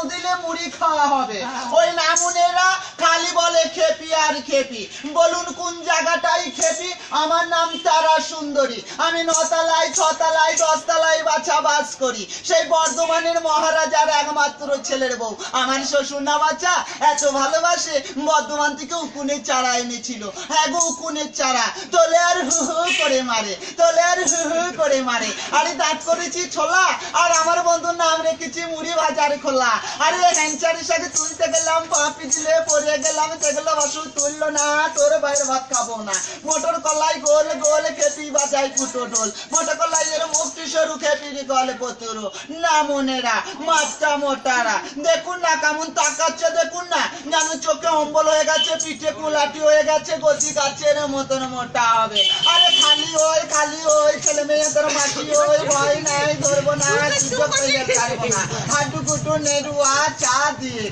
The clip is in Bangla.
জল দিলে মুড়ি খাওয়া হবে। ওই নামুনেরা খালি বলে খেপি আর খেপি। বলুন কোন জায়গাটাই খেপি? আমার নাম তারা সুন্দরী। আমি 9 তলায় 6 তলায় 10 তলায় বাছা বাস করি। সেই বর্ধমানের মহারাজার একমাত্র ছেলের বউ। আমার শ্বশুর না বাচ্চা এত ভালোবাসে, বর্ধমান থেকে উকুনের চারা এনেছিল। হ্যাঁ গো, উকুনের চারা। তোলে আর হু হু করে মারে, তোলে আর হু হু করে মারে। আরে দাঁত করেছি ছোলা, আর আমার বন্ধুর নাম রেখেছি মুড়ি ভাজার খোলা। আরে হ্যাংচারের সাথে তুলতে গেলাম, পা পিছলে পড়ে গেলাম, সেগুলো বাসু তুললো না, তোর বাইরে ভাত খাবো না। মোটর কলাই গোল গোল খেপি বাজাই কুটো ঢোল। মোটর কলাই এর মুক্তি সরু খেপির গলে পতুরো। নামুনেরা মাত্রা মোটারা দেখুন না কেমন তাকাচ্ছে, দেখুন না যেন চোখে অম্বল হয়ে গেছে, পিঠে কুলাটি হয়ে গেছে, গতি গাছের মতন মোটা হবে। আরে খালি ওই ছেলে মেয়েদের মাটি ওই, ভয় নাই ধরবো না, সুযোগ পেলে ছাড়বো না। হাডু কুটু নেড়ুয়া চা দিয়ে